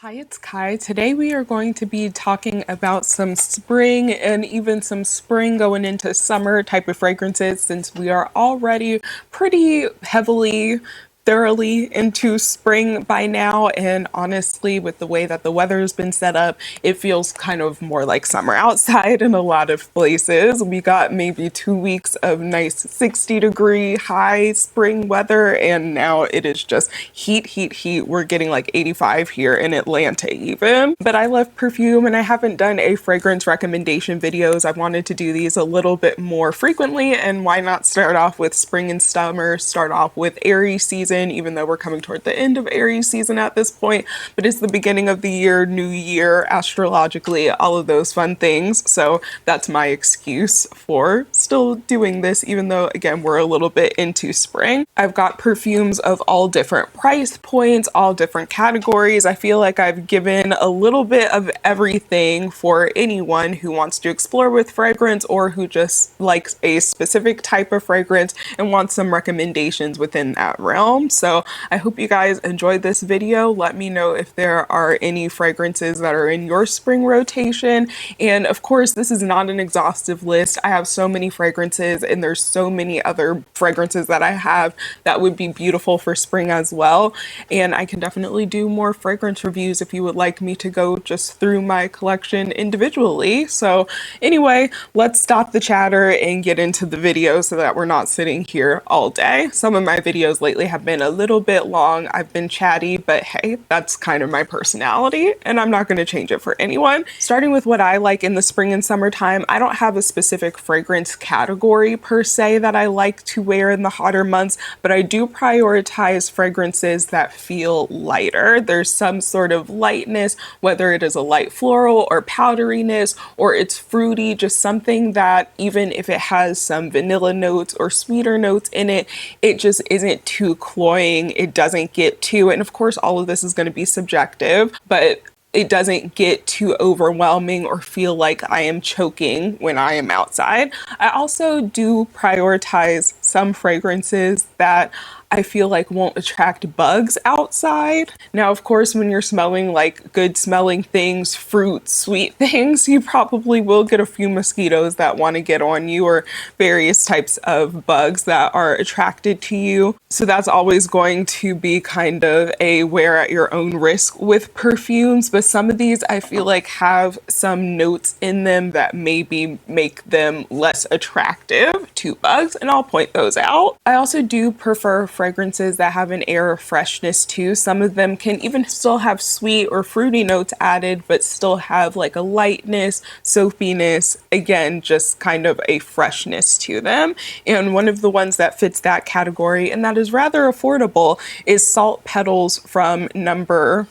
Hi, it's Kai. Today we are going to be talking about some spring and even some spring going into summer type of fragrances since we are already pretty heavily thoroughly into spring by now, and honestly with the way that the weather has been set up, it feels kind of more like summer outside in a lot of places. We got maybe 2 weeks of nice 60-degree high spring weather, and now it is just heat. We're getting like 85 here in Atlanta even. But I love perfume and I haven't done a fragrance recommendation videos. I wanted to do these a little bit more frequently, and why not start off with spring and summer, start off with Aries season, even though we're coming toward the end of Aries season at this point, but it's the beginning of the year, new year, astrologically, all of those fun things. So that's my excuse for still doing this, even though again, we're a little bit into spring. I've got perfumes of all different price points, all different categories. I feel like I've given a little bit of everything for anyone who wants to explore with fragrance or who just likes a specific type of fragrance and wants some recommendations within that realm. So I hope you guys enjoyed this video. Let me know if there are any fragrances that are in your spring rotation. And of course, this is not an exhaustive list. I have so many fragrances and there's so many other fragrances that I have that would be beautiful for spring as well. And I can definitely do more fragrance reviews if you would like me to go just through my collection individually. So anyway, let's stop the chatter and get into the video so that we're not sitting here all day. Some of my videos lately have been a little bit long. I've been chatty, but hey, that's kind of my personality and I'm not going to change it for anyone. Starting with what I like in the spring and summertime, I don't have a specific fragrance category per se that I like to wear in the hotter months, but I do prioritize fragrances that feel lighter. There's some sort of lightness, whether it is a light floral or powderiness or it's fruity, just something that even if it has some vanilla notes or sweeter notes in it, it just isn't too cloying. It doesn't get too, and of course all of this is going to be subjective, but it doesn't get too overwhelming or feel like I am choking when I am outside. I also do prioritize some fragrances that I feel like won't attract bugs outside. Now, of course, when you're smelling like good smelling things, fruit, sweet things, you probably will get a few mosquitoes that want to get on you or various types of bugs that are attracted to you. So that's always going to be kind of a wear at your own risk with perfumes. But some of these I feel like have some notes in them that maybe make them less attractive to bugs, and I'll point those out. I also do prefer fragrances that have an air of freshness too. Some of them can even still have sweet or fruity notes added, but still have like a lightness, soapiness, again, just kind of a freshness to them. And one of the ones that fits that category, and that is rather affordable, is Salt Petals from Number.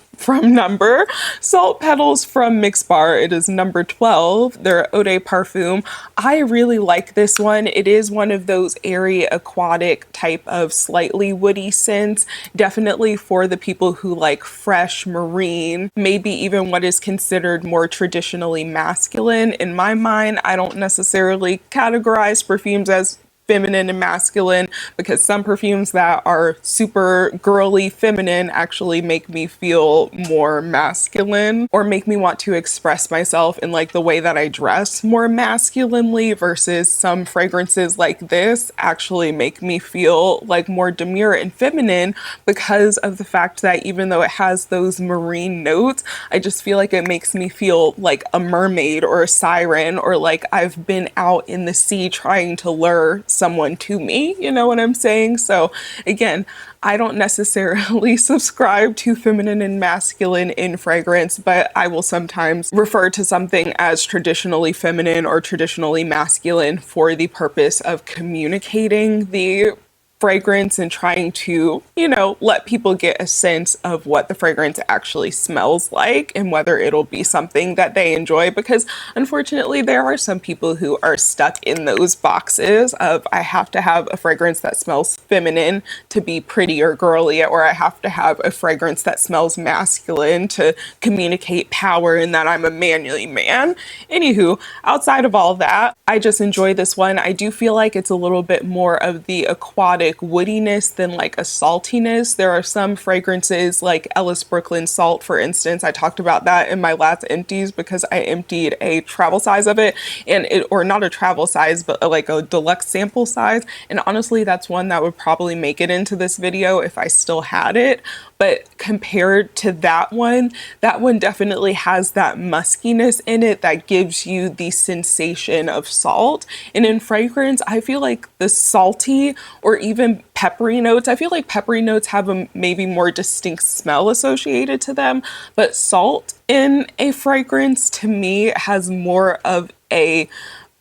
Salt Petals from Mix Bar. It is number 12. They're Eau de Parfum. I really like this one. It is one of those airy aquatic type of slightly woody scents. Definitely for the people who like fresh marine, maybe even what is considered more traditionally masculine. In my mind, I don't necessarily categorize perfumes as feminine and masculine, because some perfumes that are super girly feminine actually make me feel more masculine or make me want to express myself in like the way that I dress more masculinely, versus some fragrances like this actually make me feel like more demure and feminine because of the fact that even though it has those marine notes, I just feel like it makes me feel like a mermaid or a siren, or like I've been out in the sea trying to lure someone to me, you know what I'm saying? So again, I don't necessarily subscribe to feminine and masculine in fragrance, but I will sometimes refer to something as traditionally feminine or traditionally masculine for the purpose of communicating the fragrance and trying to, you know, let people get a sense of what the fragrance actually smells like and whether it'll be something that they enjoy, because unfortunately there are some people who are stuck in those boxes of I have to have a fragrance that smells feminine to be pretty or girly, or I have to have a fragrance that smells masculine to communicate power and that I'm a manly man. Anywho, outside of all that, I just enjoy this one. I do feel like it's a little bit more of the aquatic aromatic woodiness than like a saltiness. There are some fragrances like Ellis Brooklyn Salt, for instance. I talked about that in my last empties because I emptied a travel size of it, and it, or not a travel size, but like a deluxe sample size. And honestly, that's one that would probably make it into this video if I still had it. But compared to that one definitely has that muskiness in it that gives you the sensation of salt. And in fragrance, I feel like the salty or even peppery notes, I feel like peppery notes have a maybe more distinct smell associated to them, but salt in a fragrance to me has more of a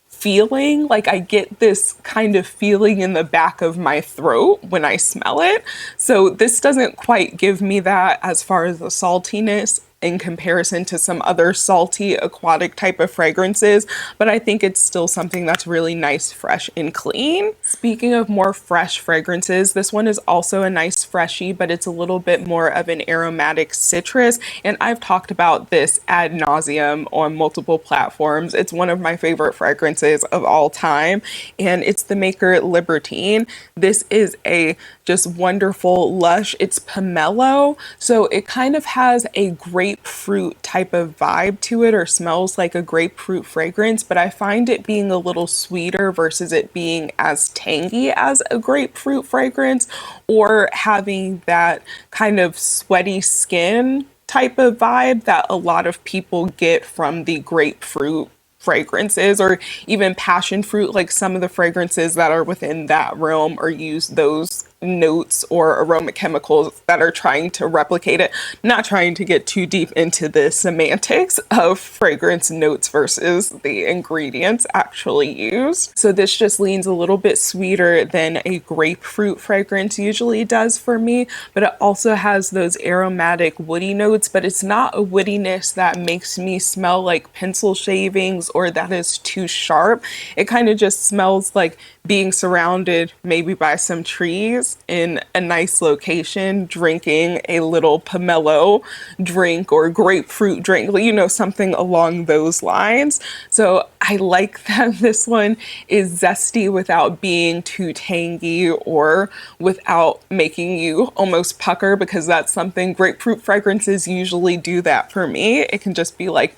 feeling. Like I get this kind of feeling in the back of my throat when I smell it. So this doesn't quite give me that as far as the saltiness in comparison to some other salty aquatic type of fragrances, but I think it's still something that's really nice, fresh, and clean. Speaking of more fresh fragrances, this one is also a nice freshie, but it's a little bit more of an aromatic citrus, and I've talked about this ad nauseum on multiple platforms. It's one of my favorite fragrances of all time, and it's the maker Libertine. This is a just wonderful lush. It's pomelo, so it kind of has a grapefruit type of vibe to it, or smells like a grapefruit fragrance, but I find it being a little sweeter versus it being as tangy as a grapefruit fragrance, or having that kind of sweaty skin type of vibe that a lot of people get from the grapefruit fragrances, or even passion fruit. Like some of the fragrances that are within that realm or use those notes or aroma chemicals that are trying to replicate it. Not trying to get too deep into the semantics of fragrance notes versus the ingredients actually used. So this just leans a little bit sweeter than a grapefruit fragrance usually does for me, but it also has those aromatic woody notes, but it's not a woodiness that makes me smell like pencil shavings or that is too sharp. It kind of just smells like being surrounded maybe by some trees in a nice location, drinking a little pomelo drink or grapefruit drink, you know, something along those lines. So I like that this one is zesty without being too tangy or without making you almost pucker, because that's something grapefruit fragrances usually do that for me. It can just be like,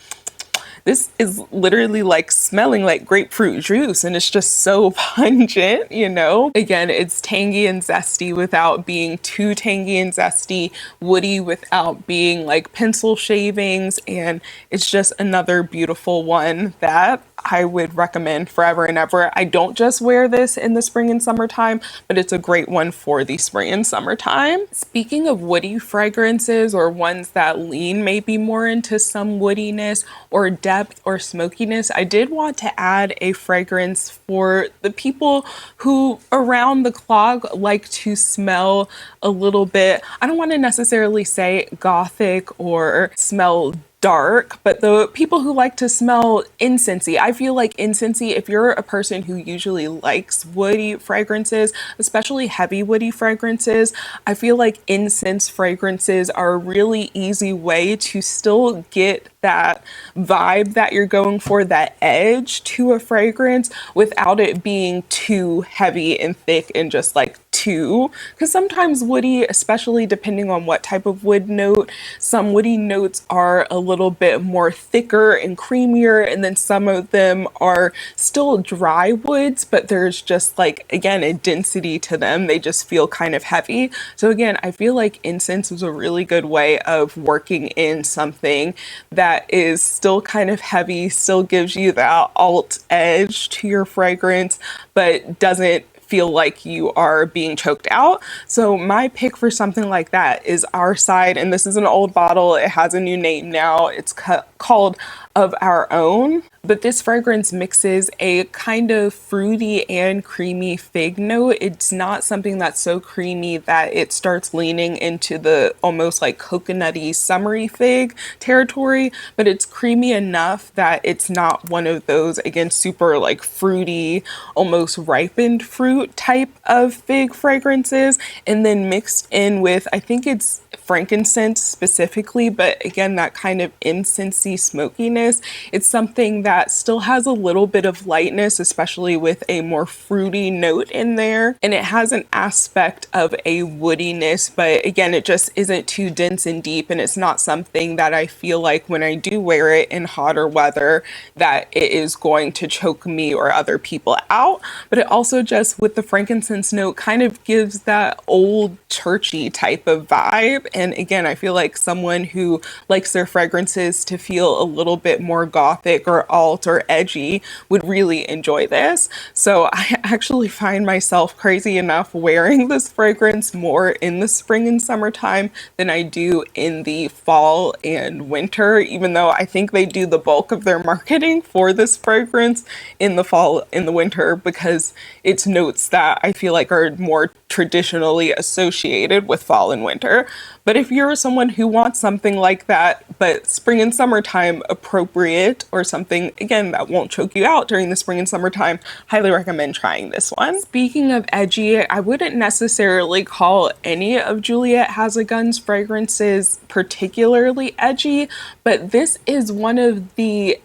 this is literally like smelling like grapefruit juice, and it's just so pungent, you know? Again, it's tangy and zesty without being too tangy and zesty, woody without being like pencil shavings, and it's just another beautiful one that I would recommend forever and ever. I don't just wear this in the spring and summertime, but it's a great one for the spring and summertime. Speaking of woody fragrances, or ones that lean maybe more into some woodiness or depth or smokiness, I did want to add a fragrance for the people who around the clock like to smell a little bit, I don't want to necessarily say gothic or smell dark, but the people who like to smell incensey. I feel like incensey, if you're a person who usually likes woody fragrances, especially heavy woody fragrances, I feel like incense fragrances are a really easy way to still get that vibe that you're going for, that edge to a fragrance, without it being too heavy and thick and just like too, because sometimes woody, especially depending on what type of wood note, some woody notes are a little bit more thicker and creamier, and then some of them are still dry woods, but there's just like, again, a density to them. They just feel kind of heavy. So again, I feel like incense is a really good way of working in something that is still kind of heavy, still gives you that alt edge to your fragrance, but doesn't feel like you are being choked out. So my pick for something like that is Our Side, and this is an old bottle. It has a new name now. It's called Of Our Own. But this fragrance mixes a kind of fruity and creamy fig note. It's not something that's so creamy that it starts leaning into the almost like coconutty summery fig territory, but it's creamy enough that it's not one of those, again, super like fruity, almost ripened fruit type of fig fragrances. And then mixed in with, I think it's frankincense specifically, but again, that kind of incensey smokiness this. It's something that still has a little bit of lightness, especially with a more fruity note in there. And it has an aspect of a woodiness, but again, it just isn't too dense and deep. And it's not something that I feel like when I do wear it in hotter weather that it is going to choke me or other people out. But it also just, with the frankincense note, kind of gives that old churchy type of vibe. And again, I feel like someone who likes their fragrances to feel a little bit more gothic or alt or edgy would really enjoy this. So I actually find myself, crazy enough, wearing this fragrance more in the spring and summertime than I do in the fall and winter, even though I think they do the bulk of their marketing for this fragrance in the fall and the winter, because it's notes that I feel like are more traditionally associated with fall and winter. But if you're someone who wants something like that, but spring and summertime appropriate, or something, again, that won't choke you out during the spring and summertime, highly recommend trying this one. Speaking of edgy, I wouldn't necessarily call any of Juliette Has a Gun's fragrances particularly edgy, but this is one of the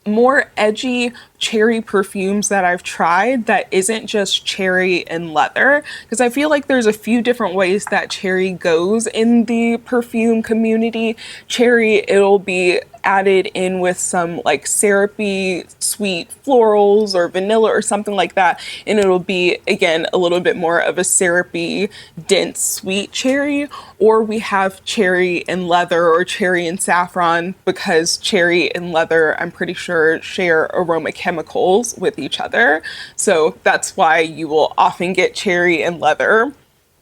more edgy cherry perfumes that I've tried that isn't just cherry and leather, because I feel like there's a few different ways that cherry goes in the perfume community. Cherry, it'll be added in with some like syrupy sweet florals or vanilla or something like that, and it'll be again a little bit more of a syrupy dense sweet cherry. Or we have cherry and leather or cherry and saffron, because cherry and leather, I'm pretty sure, share aroma chemicals with each other. So that's why you will often get cherry and leather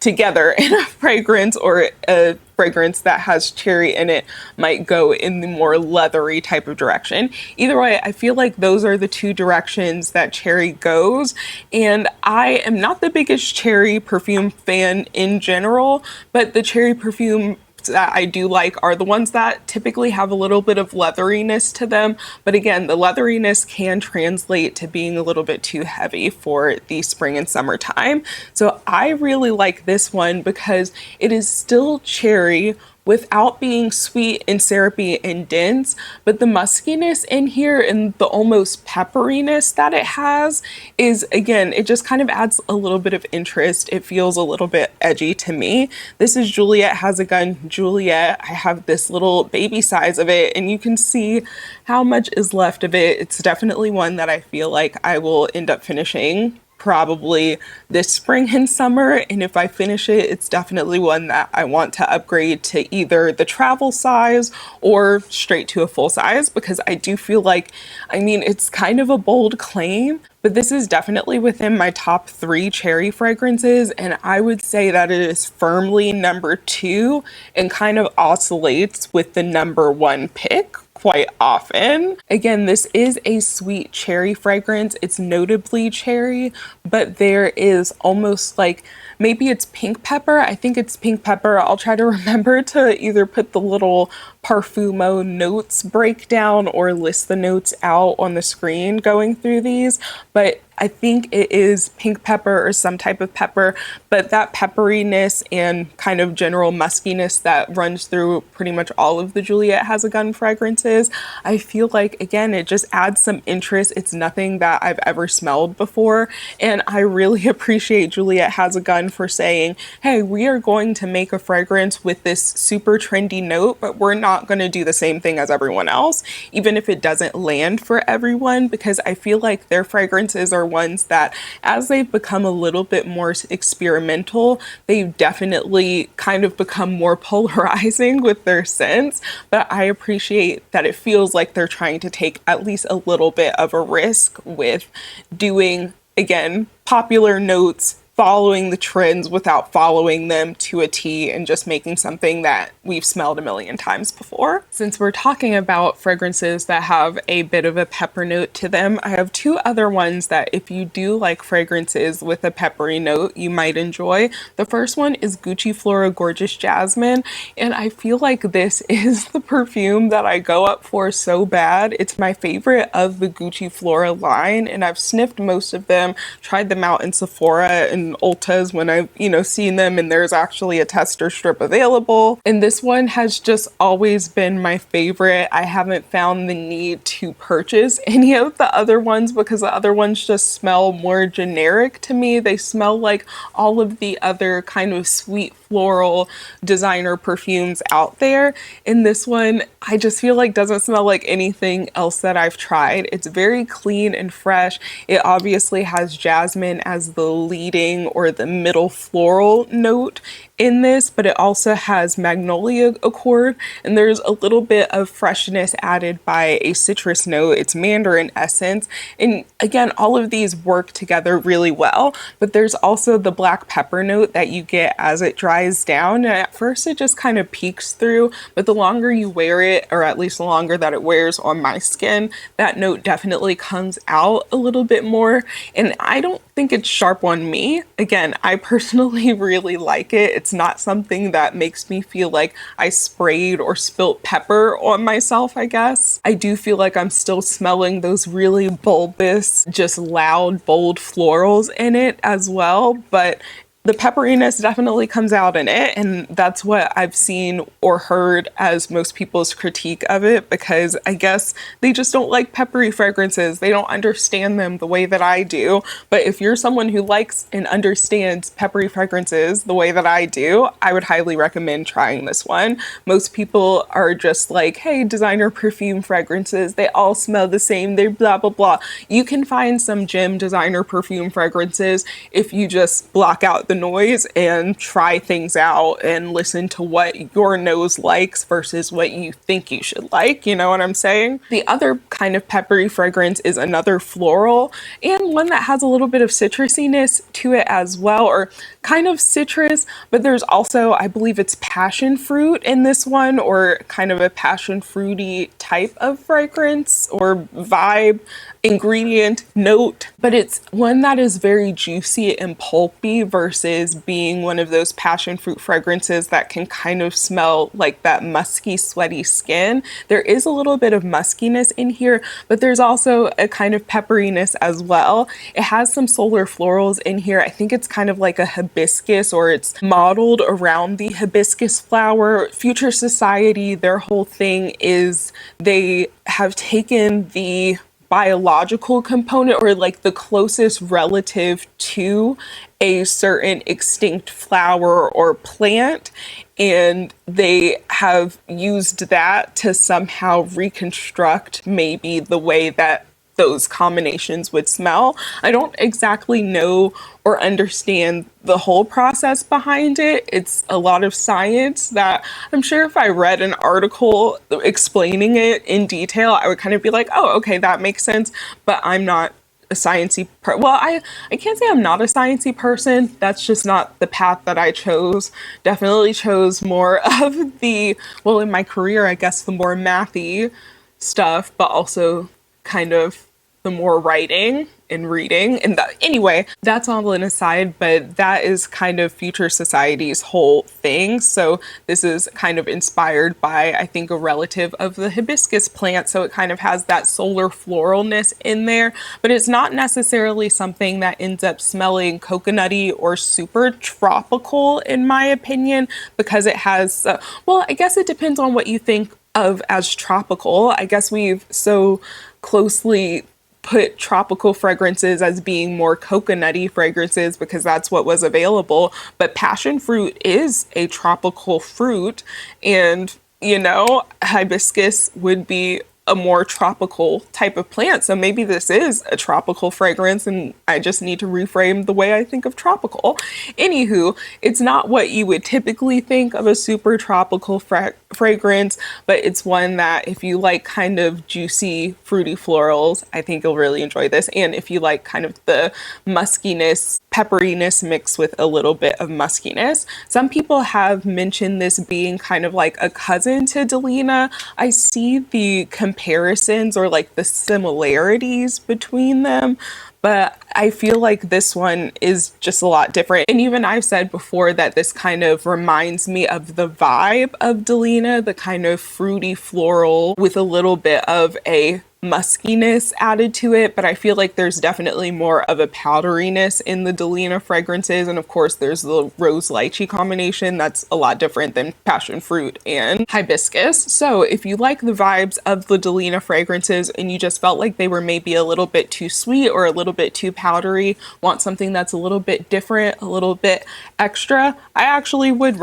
together in a fragrance, or a fragrance that has cherry in it might go in the more leathery type of direction. Either way, I feel like those are the two directions that cherry goes. And I am not the biggest cherry perfume fan in general, but the cherry perfume that I do like are the ones that typically have a little bit of leatheriness to them. But again, the leatheriness can translate to being a little bit too heavy for the spring and summertime. So I really like this one because it is still cherry without being sweet and syrupy and dense, but the muskiness in here and the almost pepperiness that it has is, again, it just kind of adds a little bit of interest. It feels a little bit edgy to me. This is Juliette Has a Gun Juliette. I have this little baby size of it, and you can see how much is left of it. It's definitely one that I feel like I will end up finishing probably this spring and summer, and if I finish it, it's definitely one that I want to upgrade to either the travel size or straight to a full size, because I do feel like, I mean, it's kind of a bold claim, but this is definitely within my top 3 cherry fragrances, and I would say that it is firmly number 2 and kind of oscillates with the number 1 pick quite often. Again, this is a sweet cherry fragrance. It's notably cherry, but there is almost like, maybe it's pink pepper. I think it's pink pepper. I'll try to remember to either put the little Parfumo notes breakdown or list the notes out on the screen going through these, but I think it is pink pepper or some type of pepper, but that pepperiness and kind of general muskiness that runs through pretty much all of the Juliette Has a Gun fragrances, I feel like, again, it just adds some interest. It's nothing that I've ever smelled before, and I really appreciate Juliette Has a Gun for saying, hey, we are going to make a fragrance with this super trendy note, but we're not going to do the same thing as everyone else, even if it doesn't land for everyone, because I feel like their fragrances are ones that, as they've become a little bit more experimental, they've definitely kind of become more polarizing with their scents. But I appreciate that it feels like they're trying to take at least a little bit of a risk with doing, again, popular notes, following the trends without following them to a T, and just making something that we've smelled a million times before. Since we're talking about fragrances that have a bit of a pepper note to them, I have 2 other ones that if you do like fragrances with a peppery note, you might enjoy. The first one is Gucci Flora Gorgeous Jasmine, and I feel like this is the perfume that I go up for so bad. It's my favorite of the Gucci Flora line, and I've sniffed most of them, tried them out in Sephora and in Ulta's when I've, seen them and there's actually a tester strip available. And this one has just always been my favorite. I haven't found the need to purchase any of the other ones because the other ones just smell more generic to me. They smell like all of the other kind of sweet floral designer perfumes out there. And this one, I just feel like doesn't smell like anything else that I've tried. It's very clean and fresh. It obviously has jasmine as the leading or the middle floral note in this, but it also has magnolia accord, and there's a little bit of freshness added by a citrus note. It's mandarin essence, and again, all of these work together really well, but there's also the black pepper note that you get as it dries down, and at first it just kind of peeks through, but the longer you wear it, or at least the longer that it wears on my skin, that note definitely comes out a little bit more, and I don't think it's sharp on me. Again, I personally really like it. It's not something that makes me feel like I sprayed or spilt pepper on myself, I guess. I do feel like I'm still smelling those really bulbous, just loud, bold florals in it as well, but the pepperiness definitely comes out in it, and that's what I've seen or heard as most people's critique of it, because I guess they just don't like peppery fragrances. They don't understand them the way that I do. But if you're someone who likes and understands peppery fragrances the way that I do, I would highly recommend trying this one. Most people are just like, hey, designer perfume fragrances, they all smell the same, they're blah, blah, blah. You can find some gem designer perfume fragrances if you just block out the noise and try things out and listen to what your nose likes versus what you think you should like. You know what I'm saying? The other kind of peppery fragrance is another floral, and one that has a little bit of citrusiness to it as well, or kind of citrus, but there's also, I believe it's passion fruit in this one, or kind of a passion fruity type of fragrance or vibe, ingredient, note, but it's one that is very juicy and pulpy versus being one of those passion fruit fragrances that can kind of smell like that musky, sweaty skin. There is a little bit of muskiness in here, but there's also a kind of pepperiness as well. It has some solar florals in here. I think it's kind of like a hibiscus, or it's modeled around the hibiscus flower. Future Society, their whole thing is they have taken the biological component, or like the closest relative to a certain extinct flower or plant, and they have used that to somehow reconstruct maybe the way that those combinations would smell. I don't exactly know or understand the whole process behind it. It's a lot of science that I'm sure if I read an article explaining it in detail, I would kind of be like, oh, okay, that makes sense. But I'm not a sciencey well, I can't say I'm not a sciencey person. That's just not the path that I chose. Definitely chose more of the, well, in my career, I guess the more mathy stuff, but also kind of the more writing and reading. And anyway, that's all an aside, but that is kind of Future Society's whole thing. So this is kind of inspired by, I think, a relative of the hibiscus plant. So it kind of has that solar floralness in there, but it's not necessarily something that ends up smelling coconutty or super tropical, in my opinion, because it has, well, I guess it depends on what you think of as tropical. I guess we've so closely put tropical fragrances as being more coconutty fragrances because that's what was available. But passion fruit is a tropical fruit, and hibiscus would be a more tropical type of plant. So maybe this is a tropical fragrance and I just need to reframe the way I think of tropical. Anywho, it's not what you would typically think of a super tropical fragrance, but it's one that if you like kind of juicy, fruity florals, I think you'll really enjoy this. And if you like kind of the muskiness, pepperiness mixed with a little bit of muskiness. Some people have mentioned this being kind of like a cousin to Delina. I see the comparisons or like the similarities between them, but I feel like this one is just a lot different. And even I've said before that this kind of reminds me of the vibe of Delina, the kind of fruity floral with a little bit of a muskiness added to it, but I feel like there's definitely more of a powderiness in the Delina fragrances. And of course, there's the rose lychee combination that's a lot different than passion fruit and hibiscus. So if you like the vibes of the Delina fragrances and you just felt like they were maybe a little bit too sweet or a little bit too powdery, want something that's a little bit different, a little bit extra, I actually would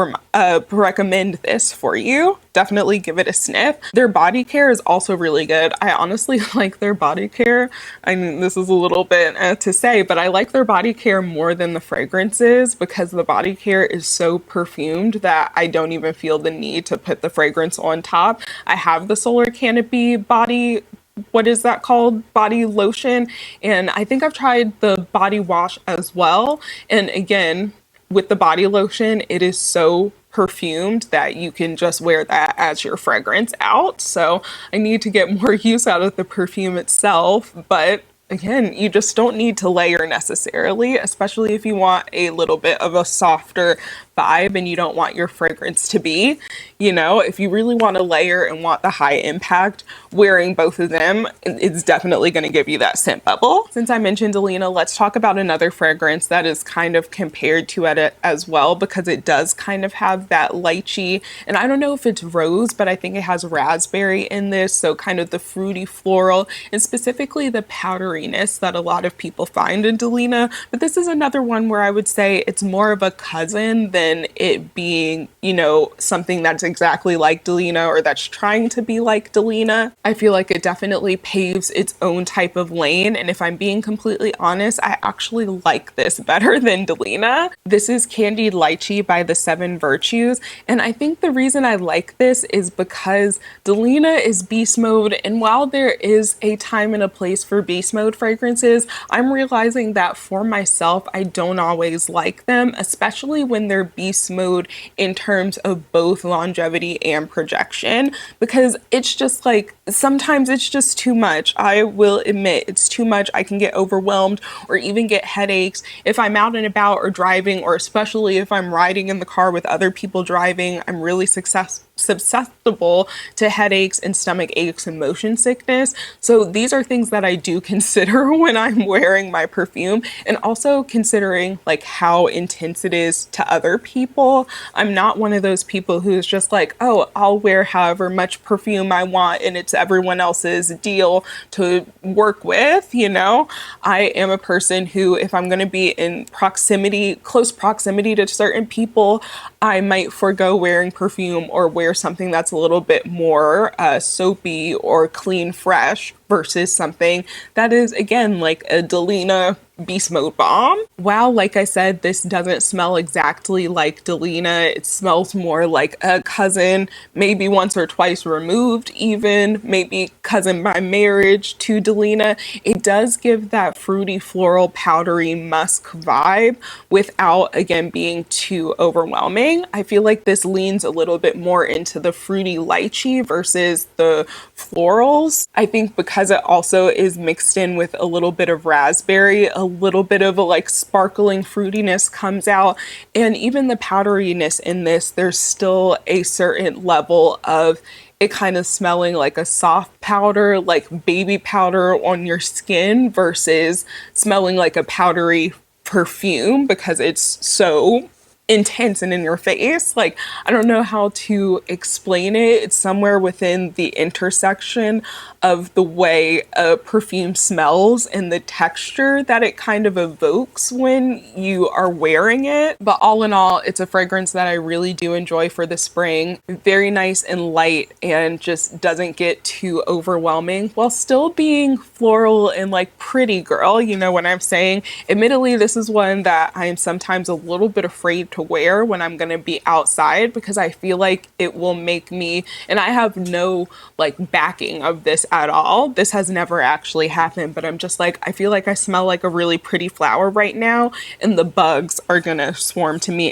recommend this for you. Definitely give it a sniff. Their body care is also really good. I honestly like their body care. I mean, this is a little bit to say, but I like their body care more than the fragrances because the body care is so perfumed that I don't even feel the need to put the fragrance on top. I have the Solar Canopy body, what is that called? Body lotion. And I think I've tried the body wash as well. And again, with the body lotion, it is so perfumed that you can just wear that as your fragrance out. So I need to get more use out of the perfume itself, but again, you just don't need to layer necessarily, especially if you want a little bit of a softer vibe and you don't want your fragrance to be, if you really want to layer and want the high impact, wearing both of them is definitely going to give you that scent bubble. Since I mentioned Delina, let's talk about another fragrance that is kind of compared to it as well, because it does kind of have that lychee, and I don't know if it's rose, but I think it has raspberry in this, so kind of the fruity floral and specifically the powderiness that a lot of people find in Delina. But this is another one where I would say it's more of a cousin than it being, something that's exactly like Delina or that's trying to be like Delina. I feel like it definitely paves its own type of lane, and if I'm being completely honest, I actually like this better than Delina. This is Candied Lychee by the Seven Virtues, and I think the reason I like this is because Delina is beast mode, and while there is a time and a place for beast mode fragrances, I'm realizing that for myself, I don't always like them, especially when they're beast mode in terms of both longevity and projection, because it's just like sometimes it's just too much. I will admit it's too much. I can get overwhelmed or even get headaches if I'm out and about or driving, or especially if I'm riding in the car with other people driving. I'm really susceptible to headaches and stomach aches and motion sickness. So these are things that I do consider when I'm wearing my perfume, and also considering like how intense it is to other people. I'm not one of those people who's just like, oh, I'll wear however much perfume I want and it's everyone else's deal to work with, I am a person who, if I'm going to be in close proximity to certain people, I might forego wearing perfume or wear something that's a little bit more soapy or clean fresh versus something that is, again, like a Delina Beast Mode Bomb. While, like I said, this doesn't smell exactly like Delina, it smells more like a cousin, maybe once or twice removed, even maybe cousin by marriage to Delina. It does give that fruity, floral, powdery musk vibe without, again, being too overwhelming. I feel like this leans a little bit more into the fruity lychee versus the florals. I think because it also is mixed in with a little bit of raspberry, a little bit of a like sparkling fruitiness comes out, and even the powderiness in this, there's still a certain level of it kind of smelling like a soft powder, like baby powder on your skin, versus smelling like a powdery perfume because it's so intense and in your face. Like, I don't know how to explain it. It's somewhere within the intersection of the way a perfume smells and the texture that it kind of evokes when you are wearing it. But all in all, it's a fragrance that I really do enjoy for the spring. Very nice and light and just doesn't get too overwhelming while still being floral and like pretty girl, what I'm saying. Admittedly, this is one that I am sometimes a little bit afraid to wear when I'm going to be outside, because I feel like it will make me, and I have no like backing of this at all. This has never actually happened, but I'm just like, I feel like I smell like a really pretty flower right now, and the bugs are going to swarm to me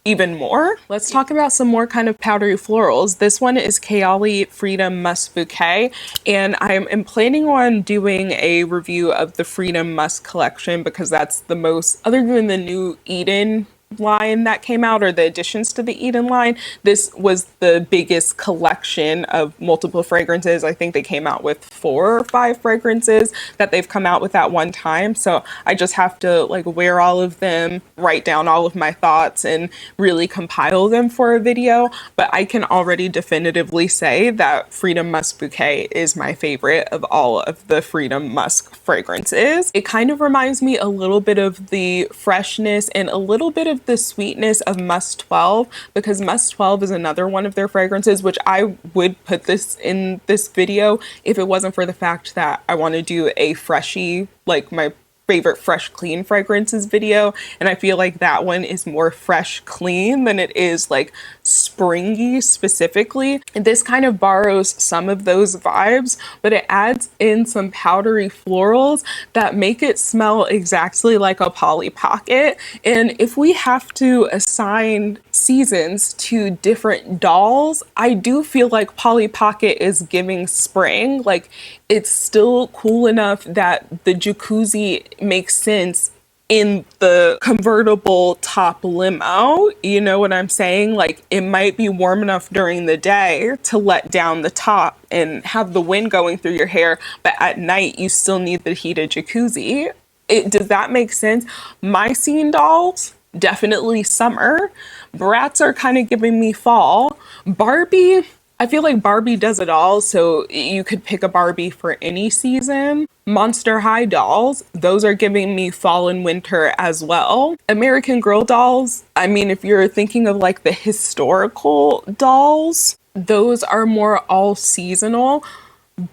even more. Let's talk about some more kind of powdery florals. This one is Kayali Freedom Musk Bouquet, and I am planning on doing a review of the Freedom Musk collection because that's the most, other than the new Eden line that came out, or the additions to the Eden line. This was the biggest collection of multiple fragrances. I think they came out with 4 or 5 fragrances that they've come out with at one time. So I just have to like wear all of them, write down all of my thoughts, and really compile them for a video. But I can already definitively say that Freedom Musk Bouquet is my favorite of all of the Freedom Musk fragrances. It kind of reminds me a little bit of the freshness and a little bit of the sweetness of Musk 12, because Musk 12 is another one of their fragrances, which I would put this in this video if it wasn't for the fact that I want to do a freshie, like my favorite fresh clean fragrances video, and I feel like that one is more fresh clean than it is like springy specifically. And this kind of borrows some of those vibes, but it adds in some powdery florals that make it smell exactly like a Polly Pocket. And if we have to assign seasons to different dolls, I do feel like Polly Pocket is giving spring. Like, it's still cool enough that the jacuzzi makes sense in the convertible top limo. You know what I'm saying? Like, it might be warm enough during the day to let down the top and have the wind going through your hair, but at night you still need the heated jacuzzi. Does that make sense? My scene dolls, definitely summer. Bratz are kind of giving me fall. Barbie, I feel like Barbie does it all, so you could pick a Barbie for any season. Monster High dolls, those are giving me fall and winter as well. American Girl dolls, I mean, if you're thinking of like the historical dolls, those are more all seasonal.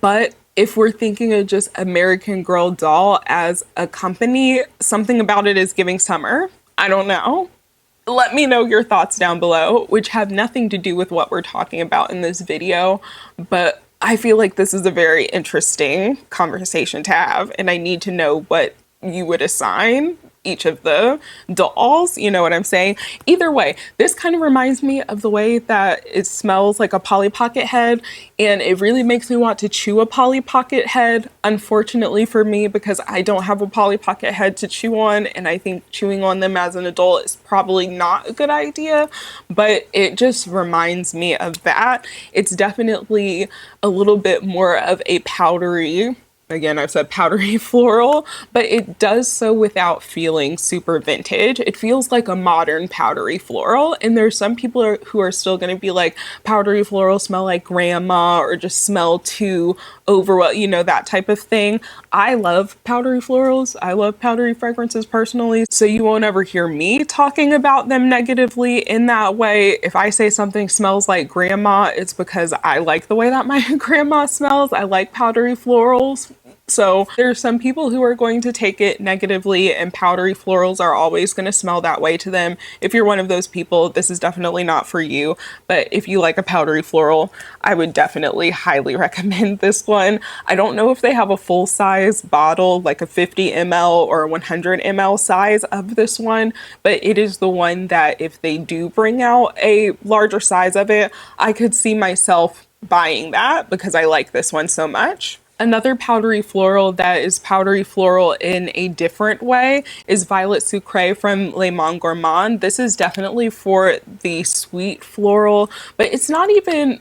But if we're thinking of just American Girl doll as a company, something about it is giving summer. I don't know. Let me know your thoughts down below, which have nothing to do with what we're talking about in this video, but I feel like this is a very interesting conversation to have, and I need to know what you would assign each of the dolls, you know what I'm saying? Either way, this kind of reminds me of the way that it smells like a Polly Pocket head, and it really makes me want to chew a Polly Pocket head, unfortunately for me, because I don't have a Polly Pocket head to chew on, and I think chewing on them as an adult is probably not a good idea, but it just reminds me of that. It's definitely a little bit more of a powdery, again, I've said powdery floral, but it does so without feeling super vintage. It feels like a modern powdery floral. And there's some people who are still going to be like, powdery floral smell like grandma, or just smell too over, you know, that type of thing. I love powdery florals. I love powdery fragrances personally. So you won't ever hear me talking about them negatively in that way. If I say something smells like grandma, it's because I like the way that my grandma smells. I like powdery florals. So there's some people who are going to take it negatively, and powdery florals are always going to smell that way to them. If you're one of those people, this is definitely not for you. But if you like a powdery floral, I would definitely highly recommend this one. I don't know if they have a full size bottle, like a 50 ml or 100 ml size of this one, but it is the one that if they do bring out a larger size of it, I could see myself buying that because I like this one so much. Another powdery floral that is powdery floral in a different way is Violet Sucre from Le Monde Gourmand. This is definitely for the sweet floral, but it's not even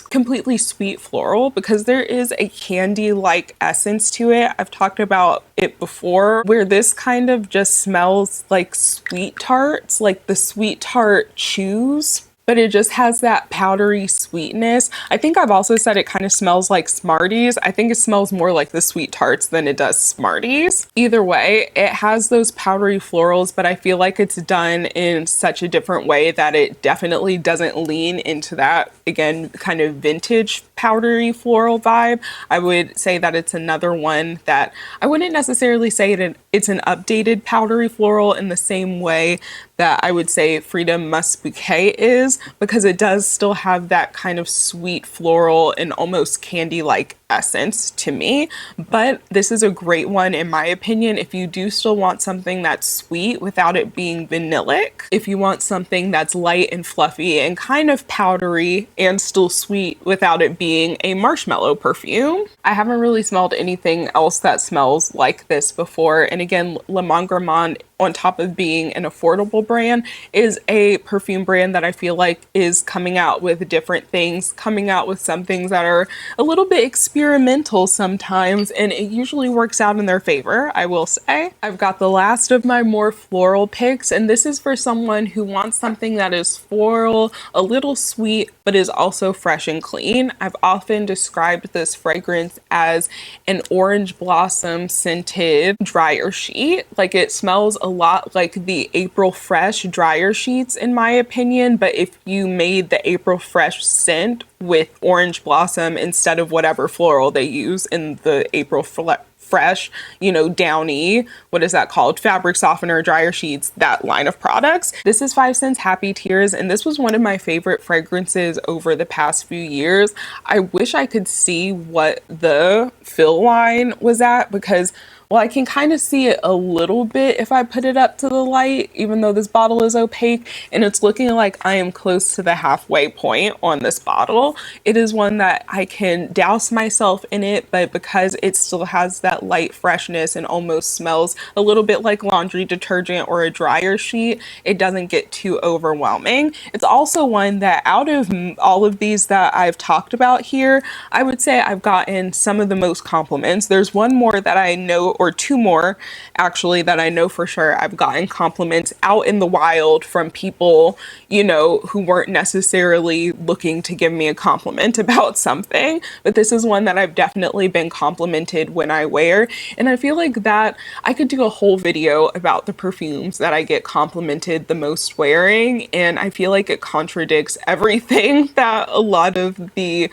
completely sweet floral because there is a candy-like essence to it. I've talked about it before, where this kind of just smells like sweet tarts, like the sweet tart chews, but it just has that powdery sweetness. I think I've also said it kind of smells like Smarties. I think it smells more like the sweet tarts than it does Smarties. Either way, it has those powdery florals, but I feel like it's done in such a different way that it definitely doesn't lean into that, again, kind of vintage powdery floral vibe. I would say that it's another one that I wouldn't necessarily say it's an updated powdery floral in the same way that I would say Freedom Musk Bouquet is, because it does still have that kind of sweet floral and almost candy-like essence to me. But this is a great one in my opinion if you do still want something that's sweet without it being vanillic. If you want something that's light and fluffy and kind of powdery and still sweet without it being a marshmallow perfume. I haven't really smelled anything else that smells like this before. And again, Le Monde Gourmand on top of being an affordable brand, is a perfume brand that I feel like is coming out with different things, coming out with some things that are a little bit experimental sometimes, and it usually works out in their favor, I will say. I've got the last of my more floral picks, and this is for someone who wants something that is floral, a little sweet, but is also fresh and clean. I've often described this fragrance as an orange blossom scented dryer sheet. Like, it smells a lot like the April Fresh dryer sheets in my opinion, but if you made the April Fresh scent with orange blossom instead of whatever floral they use in the April Fresh, you know, downy, what is that called? Fabric softener, dryer sheets, that line of products. This is 5 Cents Happy Tears, and this was one of my favorite fragrances over the past few years. I wish I could see what the fill line was at, because well, I can kind of see it a little bit if I put it up to the light, even though this bottle is opaque, and it's looking like I am close to the halfway point on this bottle. It is one that I can douse myself in it, but because it still has that light freshness and almost smells a little bit like laundry detergent or a dryer sheet, it doesn't get too overwhelming. It's also one that out of all of these that I've talked about here, I would say I've gotten some of the most compliments. There's one more that I know, or two more actually, that I know for sure I've gotten compliments out in the wild from people, you know, who weren't necessarily looking to give me a compliment about something. But this is one that I've definitely been complimented when I wear. And I feel like that I could do a whole video about the perfumes that I get complimented the most wearing. And I feel like it contradicts everything that a lot of the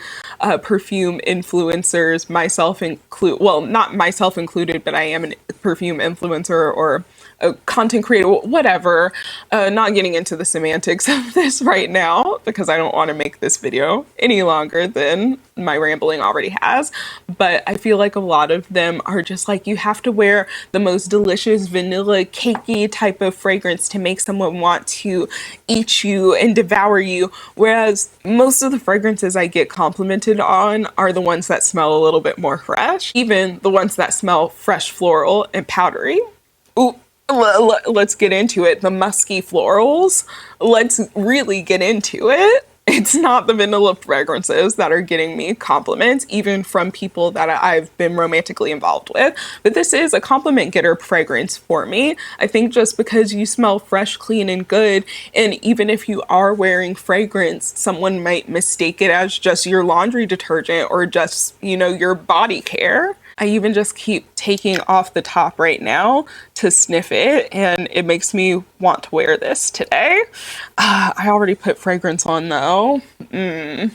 perfume influencers, myself include, well, not myself included, but I am a perfume influencer or a content creator, whatever. Not getting into the semantics of this right now because I don't want to make this video any longer than my rambling already has. But I feel like a lot of them are just like, you have to wear the most delicious vanilla cakey type of fragrance to make someone want to eat you and devour you. Whereas most of the fragrances I get complimented on are the ones that smell a little bit more fresh, even the ones that smell fresh, floral, and powdery. Ooh. Let's get into it. The musky florals, let's really get into it. It's not the vanilla fragrances that are getting me compliments, even from people that I've been romantically involved with. But this is a compliment getter fragrance for me. I think just because you smell fresh, clean, and good, and even if you are wearing fragrance, someone might mistake it as just your laundry detergent or just, you know, your body care. I even just keep taking off the top right now to sniff it, and it makes me want to wear this today. I already put fragrance on though.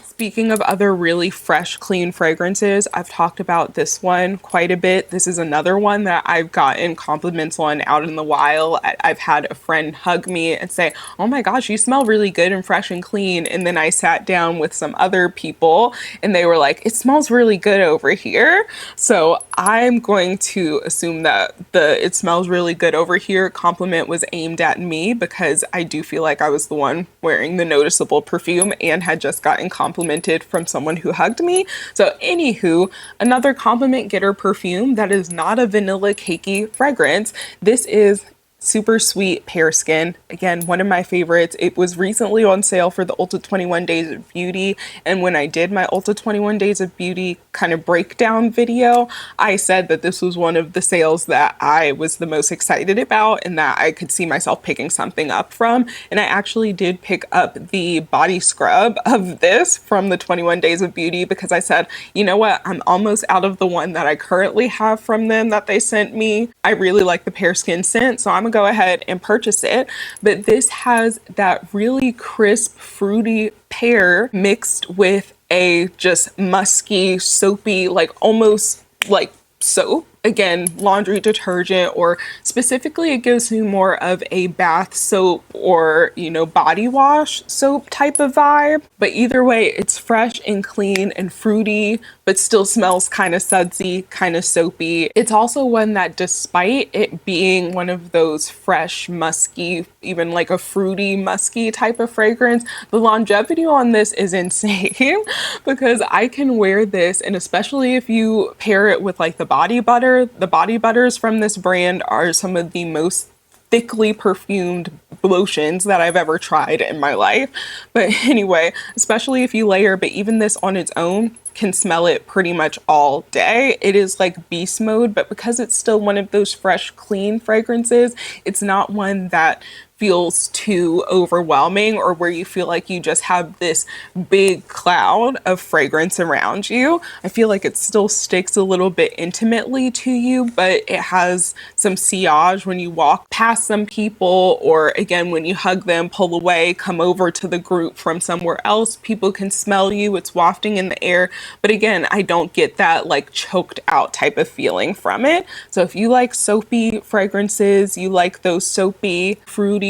Speaking of other really fresh, clean fragrances, I've talked about this one quite a bit. This is another one that I've gotten compliments on out in the wild. I've had a friend hug me and say, oh my gosh, you smell really good and fresh and clean. And then I sat down with some other people and they were like, it smells really good over here. So I'm going to assume that the it smells really good over here compliment was aimed at me, because I do feel like I was the one wearing the noticeable perfume and had just gotten complimented from someone who hugged me. So anywho, another compliment getter perfume that is not a vanilla cakey fragrance. This is Super Sweet Pear Skin. Again, one of my favorites. It was recently on sale for the Ulta 21 Days of Beauty. And when I did my Ulta 21 Days of Beauty kind of breakdown video, I said that this was one of the sales that I was the most excited about and that I could see myself picking something up from. And I actually did pick up the body scrub of this from the 21 Days of Beauty because I said, you know what? I'm almost out of the one that I currently have from them that they sent me. I really like the pear skin scent, so I'm gonna go ahead and purchase it. But this has that really crisp, fruity pear mixed with a just musky, soapy, like almost like soap. Again, laundry detergent, or specifically it gives me more of a bath soap or, you know, body wash soap type of vibe. But either way, it's fresh and clean and fruity, but still smells kind of sudsy, kind of soapy. It's also one that, despite it being one of those fresh, musky, even like a fruity, musky type of fragrance, the longevity on this is insane because I can wear this, and especially if you pair it with like the body butter. The body butters from this brand are some of the most thickly perfumed lotions that I've ever tried in my life. But anyway, especially if you layer, but even this on its own can smell it pretty much all day. It is like beast mode, but because it's still one of those fresh, clean fragrances, it's not one that feels too overwhelming or where you feel like you just have this big cloud of fragrance around you. I feel like it still sticks a little bit intimately to you, but it has some sillage when you walk past some people, or again, when you hug them, pull away, come over to the group from somewhere else. People can smell you, it's wafting in the air. But again, I don't get that like choked out type of feeling from it. So if you like soapy fragrances, you like those soapy, fruity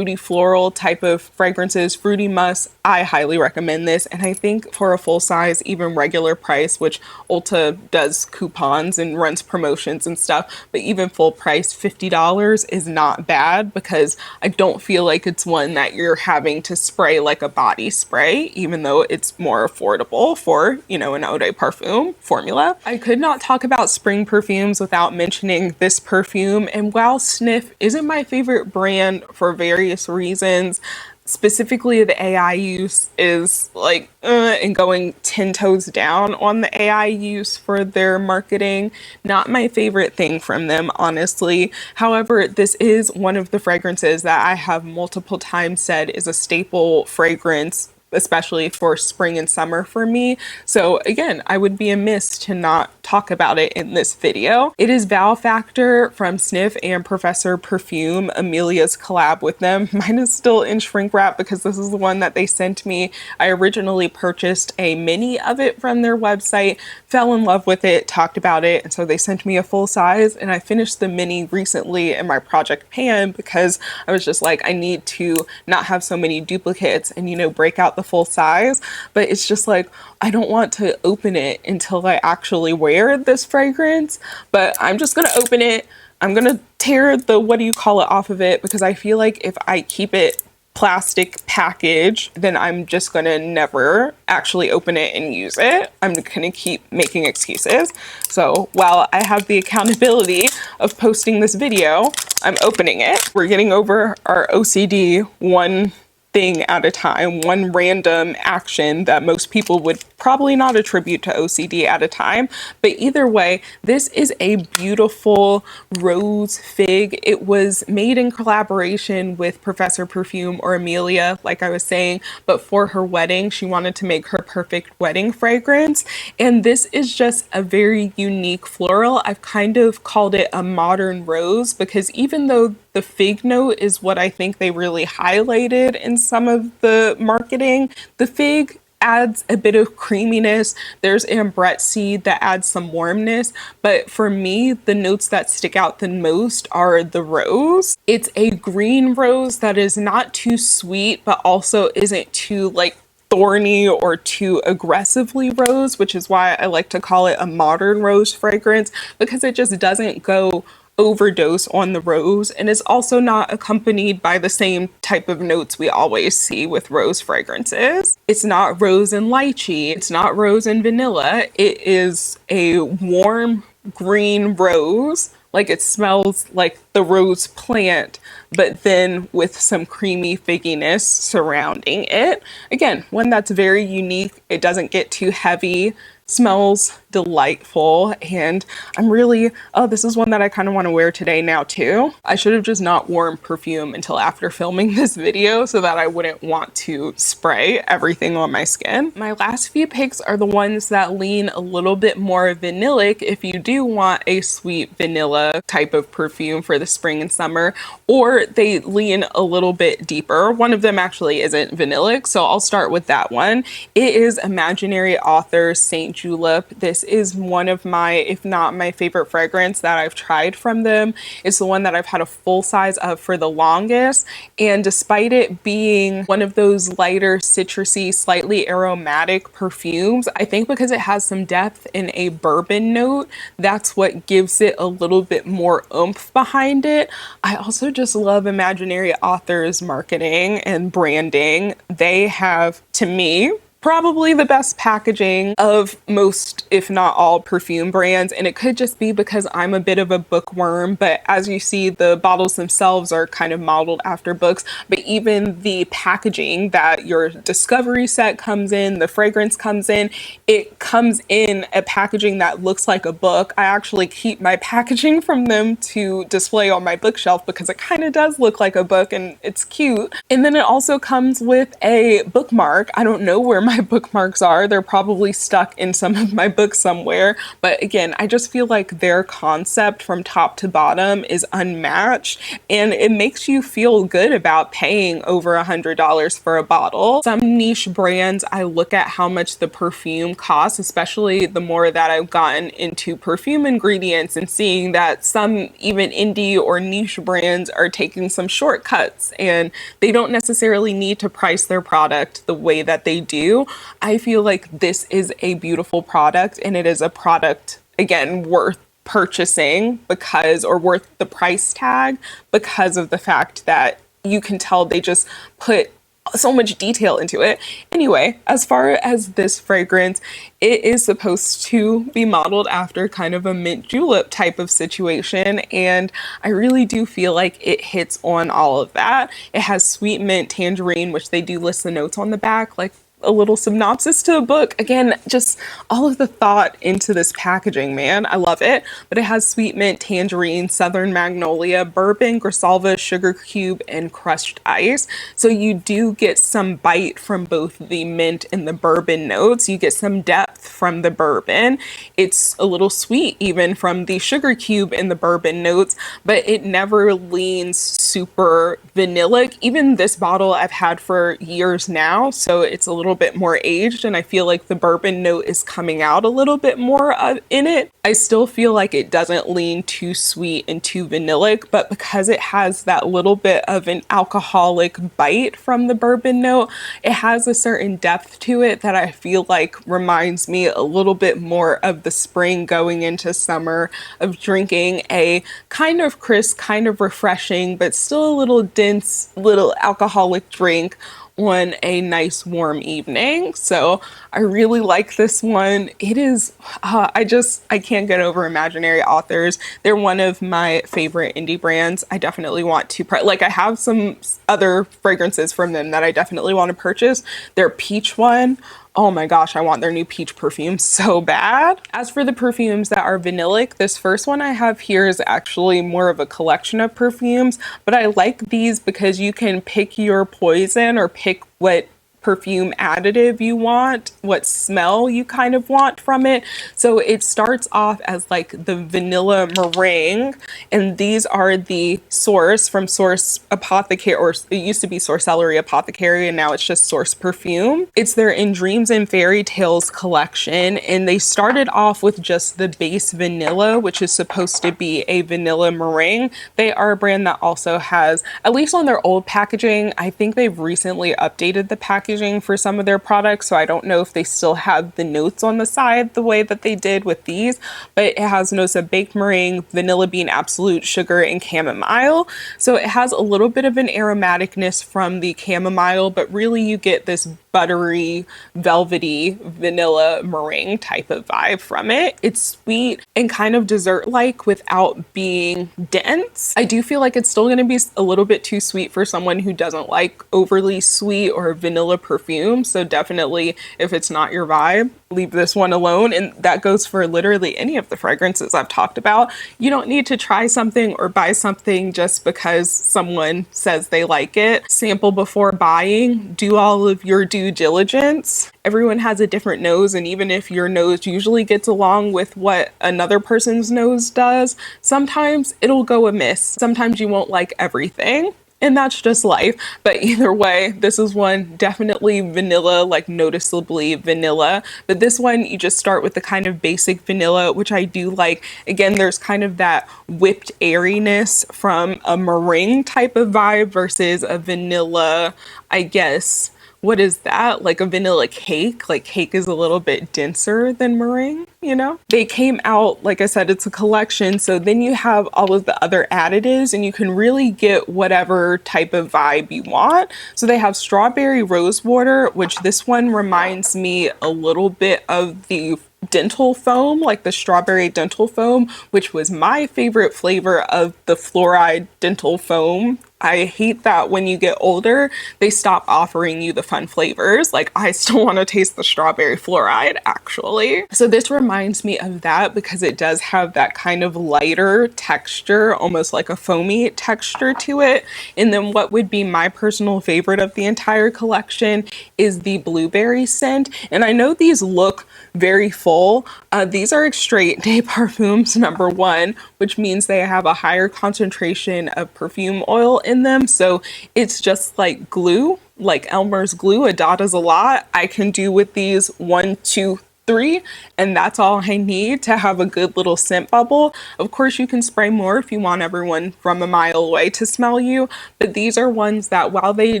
floral type of fragrances, fruity musk, I highly recommend this. And I think for a full size, even regular price, which Ulta does coupons and runs promotions and stuff, but even full price, $50 is not bad, because I don't feel like it's one that you're having to spray like a body spray, even though it's more affordable for, you know, an eau de parfum formula. I could not talk about spring perfumes without mentioning this perfume. And while Sniff isn't my favorite brand for various reasons, specifically the AI use is like and going 10 toes down on the AI use for their marketing. Not my favorite thing from them, honestly. However, this is one of the fragrances that I have multiple times said is a staple fragrance, especially for spring and summer for me. So again, I would be amiss to not talk about it in this video. It is Val Factor from Sniff and Professor Perfume, Amelia's collab with them. Mine is still in shrink wrap because this is the one that they sent me. I originally purchased a mini of it from their website, fell in love with it, talked about it, and so they sent me a full size, and I finished the mini recently in my project pan because I was just like, I need to not have so many duplicates and, you know, break out the full size. But it's just like, I don't want to open it until I actually wear this fragrance, but I'm just gonna open it. I'm gonna tear the what do you call it off of it, because I feel like if I keep it plastic package, then I'm just gonna never actually open it and use it. I'm gonna keep making excuses. So while I have the accountability of posting this video, I'm opening it. We're getting over our OCD one thing at a time, one random action that most people would probably not attribute to OCD at a time. But either way, this is a beautiful rose fig. It was made in collaboration with Professor Perfume, or Amelia, like I was saying, but for her wedding, she wanted to make her perfect wedding fragrance. And this is just a very unique floral. I've kind of called it a modern rose, because even though the fig note is what I think they really highlighted in some of the marketing, the fig adds a bit of creaminess. There's ambrette seed that adds some warmness, but for me, the notes that stick out the most are the rose. It's a green rose that is not too sweet, but also isn't too like thorny or too aggressively rose, which is why I like to call it a modern rose fragrance, because it just doesn't go overdose on the rose, and is also not accompanied by the same type of notes we always see with rose fragrances. It's not rose and lychee, it's not rose and vanilla. It is a warm green rose, like it smells like the rose plant, but then with some creamy figginess surrounding it. Again, one that's very unique. It doesn't get too heavy, smells delightful, and I'm really, oh, this is one that I kind of want to wear today now too. I should have just not worn perfume until after filming this video so that I wouldn't want to spray everything on my skin. My last few picks are the ones that lean a little bit more vanillic if you do want a sweet vanilla type of perfume for the spring and summer, or they lean a little bit deeper. One of them actually isn't vanillic, so I'll start with that one. It is Imaginary Author's Saint Julep. This is one of my, if not my favorite fragrance that I've tried from them. It's the one that I've had a full size of for the longest. And despite it being one of those lighter, citrusy, slightly aromatic perfumes, I think because it has some depth in a bourbon note, that's what gives it a little bit more oomph behind it. I also just love Imaginary Author's marketing and branding. They have, to me, probably the best packaging of most, if not all, perfume brands. And it could just be because I'm a bit of a bookworm, but as you see, the bottles themselves are kind of modeled after books. But even the packaging that your discovery set comes in, the fragrance comes in, it comes in a packaging that looks like a book. I actually keep my packaging from them to display on my bookshelf because it kind of does look like a book and it's cute. And then it also comes with a bookmark. I don't know where my bookmarks are. They're probably stuck in some of my books somewhere. But again, I just feel like their concept from top to bottom is unmatched and it makes you feel good about paying over $100 for a bottle. Some niche brands, I look at how much the perfume costs, especially the more that I've gotten into perfume ingredients and seeing that some even indie or niche brands are taking some shortcuts and they don't necessarily need to price their product the way that they do. I feel like this is a beautiful product and it is a product, again, worth purchasing because, or worth the price tag because of the fact that you can tell they just put so much detail into it. Anyway, as far as this fragrance, it is supposed to be modeled after kind of a mint julep type of situation, and I really do feel like it hits on all of that. It has sweet mint tangerine, which they do list the notes on the back, like a little synopsis to a book. Again, just all of the thought into this packaging, man. I love it. But it has sweet mint, tangerine, southern magnolia, bourbon, grisalva, sugar cube, and crushed ice. So you do get some bite from both the mint and the bourbon notes. You get some depth from the bourbon. It's a little sweet even from the sugar cube and the bourbon notes, but it never leans super vanillic. Even this bottle I've had for years now, so it's a little bit more aged and I feel like the bourbon note is coming out a little bit more in it. I still feel like it doesn't lean too sweet and too vanillic, but because it has that little bit of an alcoholic bite from the bourbon note, it has a certain depth to it that I feel like reminds me a little bit more of the spring going into summer, of drinking a kind of crisp, kind of refreshing, but still a little dense, little alcoholic drink on a nice warm evening. So I really like this one. It is, I can't get over Imaginary Authors. They're one of my favorite indie brands. I definitely want to, like I have some other fragrances from them that I definitely want to purchase. Their peach one, oh my gosh, I want their new peach perfume so bad. As for the perfumes that are vanillic, this first one I have here is actually more of a collection of perfumes, but I like these because you can pick your poison or pick what perfume additive you want, what smell you kind of want from it. So it starts off as like the vanilla meringue, and these are the Source from Source Apothecary, or it used to be Sorcellery Apothecary and now it's just Source Perfume. It's their In Dreams and Fairy Tales collection, and they started off with just the base vanilla, which is supposed to be a vanilla meringue. They are a brand that also has, at least on their old packaging, I think they've recently updated the packaging for some of their products, so I don't know if they still have the notes on the side the way that they did with these, but it has notes of baked meringue, vanilla bean absolute, sugar, and chamomile. So it has a little bit of an aromaticness from the chamomile, but really you get this buttery, velvety vanilla meringue type of vibe from it. It's sweet and kind of dessert-like without being dense. I do feel like it's still going to be a little bit too sweet for someone who doesn't like overly sweet or vanilla perfume. So definitely, if it's not your vibe, leave this one alone. And that goes for literally any of the fragrances I've talked about. You don't need to try something or buy something just because someone says they like it. Sample before buying. Do all of your due diligence. Everyone has a different nose, and even if your nose usually gets along with what another person's nose does, sometimes it'll go amiss. Sometimes you won't like everything. And that's just life. But either way, this is one definitely vanilla, like noticeably vanilla. But this one, you just start with the kind of basic vanilla, which I do like. Again, there's kind of that whipped airiness from a meringue type of vibe versus a vanilla, I guess, what is that? Like a vanilla cake. Like cake is a little bit denser than meringue, you know? They came out, like I said, it's a collection. So then you have all of the other additives and you can really get whatever type of vibe you want. So they have strawberry rose water, which this one reminds me a little bit of the dental foam, like the strawberry dental foam, which was my favorite flavor of the fluoride dental foam. I hate that when you get older, they stop offering you the fun flavors. Like I still want to taste the strawberry fluoride actually. So this reminds me of that because it does have that kind of lighter texture, almost like a foamy texture to it. And then what would be my personal favorite of the entire collection is the blueberry scent. And I know these look very full. These are extrait de perfumes #1, which means they have a higher concentration of perfume oil in them. So it's just like glue, like Elmer's glue. A dot is a lot. I can do with these 1, 2, 3, and that's all I need to have a good little scent bubble. Of course, you can spray more if you want everyone from a mile away to smell you, but these are ones that while they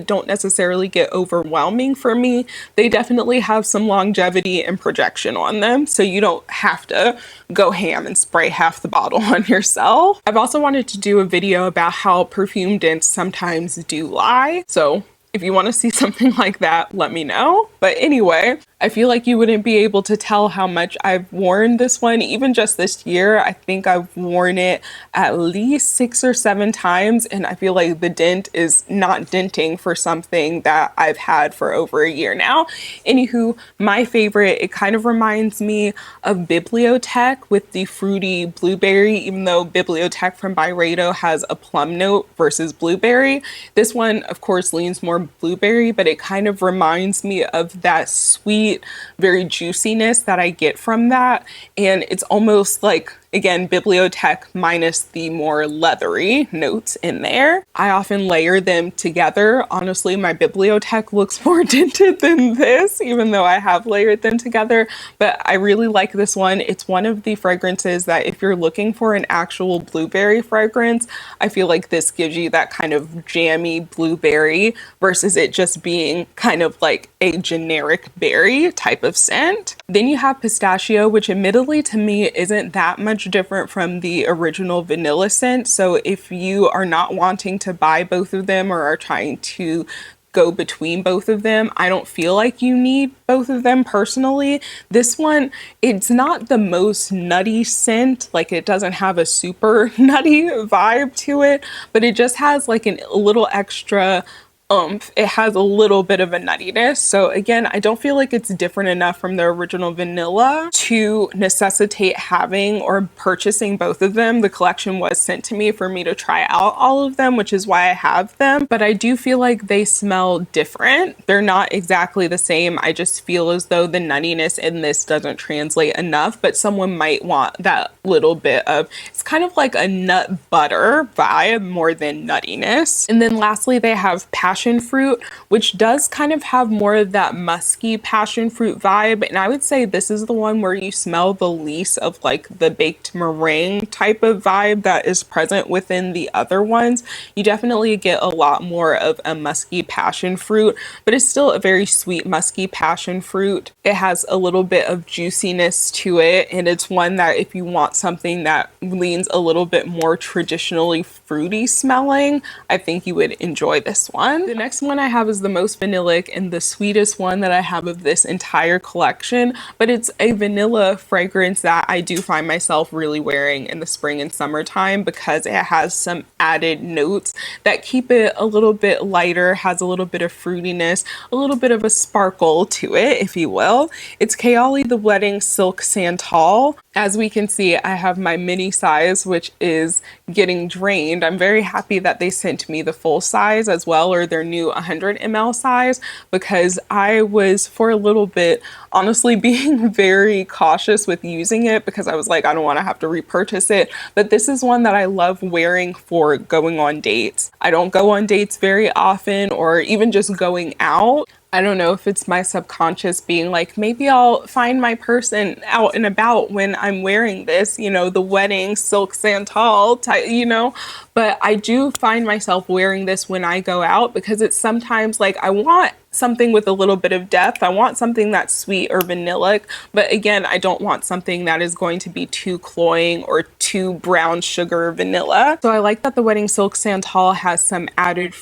don't necessarily get overwhelming for me, they definitely have some longevity and projection on them, so you don't have to go ham and spray half the bottle on yourself. I've also wanted to do a video about how perfume dents sometimes do lie, so if you want to see something like that, let me know. But anyway, I feel like you wouldn't be able to tell how much I've worn this one, even just this year. I think I've worn it at least 6 or 7 times, and I feel like the dent is not denting for something that I've had for over a year now. Anywho, my favorite, it kind of reminds me of Bibliotech with the fruity blueberry, even though Bibliotech from Byredo has a plum note versus blueberry. This one, of course, leans more blueberry, but it kind of reminds me of that sweet, very juiciness that I get from that. And it's almost like, again, Bibliotech minus the more leathery notes in there. I often layer them together. Honestly, my Bibliotech looks more tinted than this, even though I have layered them together. But I really like this one. It's one of the fragrances that if you're looking for an actual blueberry fragrance, I feel like this gives you that kind of jammy blueberry versus it just being kind of like a generic berry type of scent. Then you have pistachio, which admittedly to me isn't that much different from the original vanilla scent. So if you are not wanting to buy both of them or are trying to go between both of them, I don't feel like you need both of them personally. This one, it's not the most nutty scent, like it doesn't have a super nutty vibe to it, but it just has like a little extra it has a little bit of a nuttiness. So again, I don't feel like it's different enough from the original vanilla to necessitate having or purchasing both of them. The collection was sent to me for me to try out all of them, which is why I have them. But I do feel like they smell different. They're not exactly the same. I just feel as though the nuttiness in this doesn't translate enough, but someone might want that little bit of, it's kind of like a nut butter vibe more than nuttiness. And then lastly, they have passion fruit, which does kind of have more of that musky passion fruit vibe. And I would say this is the one where you smell the least of like the baked meringue type of vibe that is present within the other ones. You definitely get a lot more of a musky passion fruit, but it's still a very sweet musky passion fruit. It has a little bit of juiciness to it, and it's one that if you want something that leans a little bit more traditionally fruity smelling, I think you would enjoy this one. The next one I have is the most vanillic and the sweetest one that I have of this entire collection, but it's a vanilla fragrance that I do find myself really wearing in the spring and summertime because it has some added notes that keep it a little bit lighter, has a little bit of fruitiness, a little bit of a sparkle to it, if you will. It's Kayali the Wedding Silk Santal. As we can see, I have my mini size, which is getting drained. I'm very happy that they sent me the full size as well, or their new 100 ml size, because I was for a little bit honestly being very cautious with using it because I was like, I don't want to have to repurchase it. But this is one that I love wearing for going on dates. I don't go on dates very often, or even just going out. I don't know if it's my subconscious being like, maybe I'll find my person out and about when I'm wearing this, you know, the wedding silk santal type, you know, but I do find myself wearing this when I go out because it's sometimes like I want something with a little bit of depth. I want something that's sweet or vanillic, but again, I don't want something that is going to be too cloying or too brown sugar vanilla. So I like that the Wedding Silk Santal has some added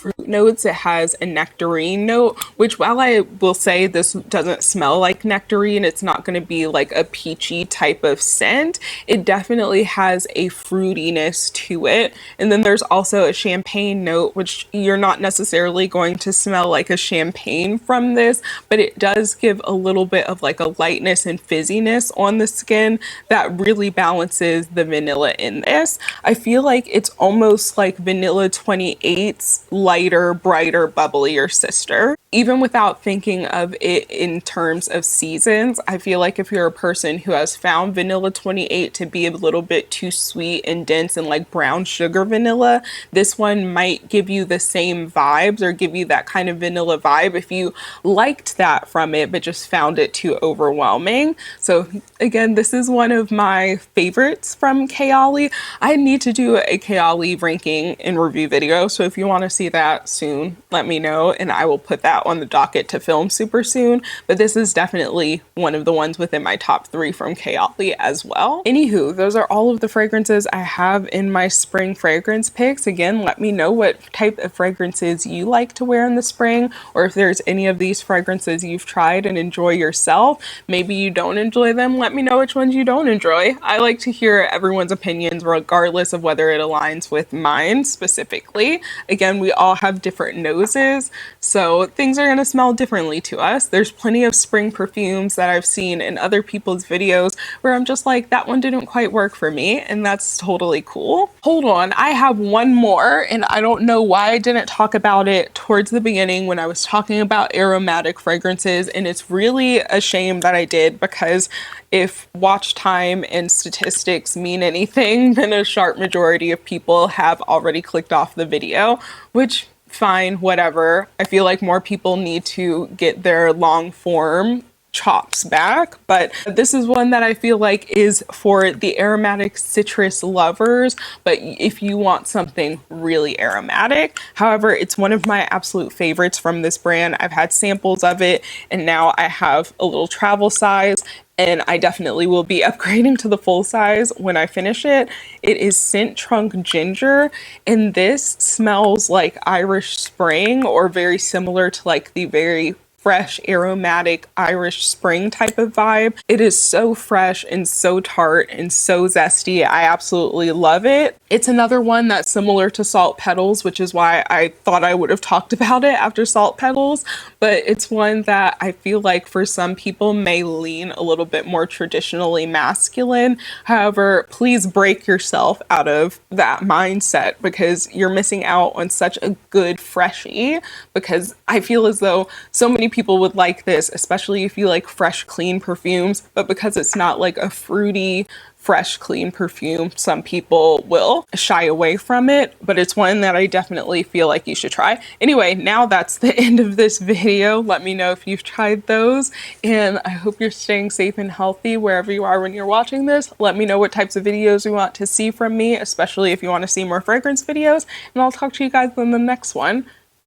fruit notes. It has a nectarine note, which while I will say this doesn't smell like nectarine, it's not going to be like a peachy type of scent. It definitely has a fruitiness to it. And then there's also a champagne note, which you're not necessarily going to smell like a champagne from this, but it does give a little bit of like a lightness and fizziness on the skin that really balances the vanilla in this. I feel like it's almost like Vanilla 28's lighter, brighter, bubblier sister. Even without thinking of it in terms of seasons, I feel like if you're a person who has found Vanilla 28 to be a little bit too sweet and dense and like brown sugar vanilla, this one might give you the same vibes or give you that kind of vanilla vibe if you liked that from it but just found it too overwhelming. So again, this is one of my favorites from Kayali. I need to do a Kayali ranking and review video, so if you want to see that soon, let me know and I will put that on the docket to film super soon. But this is definitely one of the ones within my top 3 from Kayali as well. Anywho, those are all of the fragrances I have in my spring fragrance picks. Again, let me know what type of fragrances you like to wear in the spring, or if there's any of these fragrances you've tried and enjoy yourself. Maybe you don't enjoy them, let me know which ones you don't enjoy. I like to hear everyone's opinions regardless of whether it aligns with mine specifically. Again, we all have different noses, so things are going to smell differently to us. There's plenty of spring perfumes that I've seen in other people's videos where I'm just like, that one didn't quite work for me, and that's totally cool. Hold on, I have one more, and I don't know why I didn't talk about it towards the beginning when I was talking about aromatic fragrances, and it's really a shame that I did, because if watch time and statistics mean anything, then a sharp majority of people have already clicked off the video, which fine, whatever. I feel like more people need to get their long form chops back, but this is one that I feel like is for the aromatic citrus lovers, but if you want something really aromatic. However, it's one of my absolute favorites from this brand. I've had samples of it and now I have a little travel size, and I definitely will be upgrading to the full size when I finish it. It is Scent Trunk Ginger, and this smells like Irish Spring, or very similar to like the very fresh, aromatic Irish Spring type of vibe. It is so fresh and so tart and so zesty. I absolutely love it. It's another one that's similar to Salt Petals, which is why I thought I would have talked about it after Salt Petals, but it's one that I feel like for some people may lean a little bit more traditionally masculine. However, please break yourself out of that mindset, because you're missing out on such a good freshie, because I feel as though so many people would like this, especially if you like fresh, clean perfumes, but because it's not like a fruity, fresh, clean perfume, some people will shy away from it, but it's one that I definitely feel like you should try. Anyway, now that's the end of this video. Let me know if you've tried those, and I hope you're staying safe and healthy wherever you are when you're watching this. Let me know what types of videos you want to see from me, especially if you want to see more fragrance videos, and I'll talk to you guys in the next one.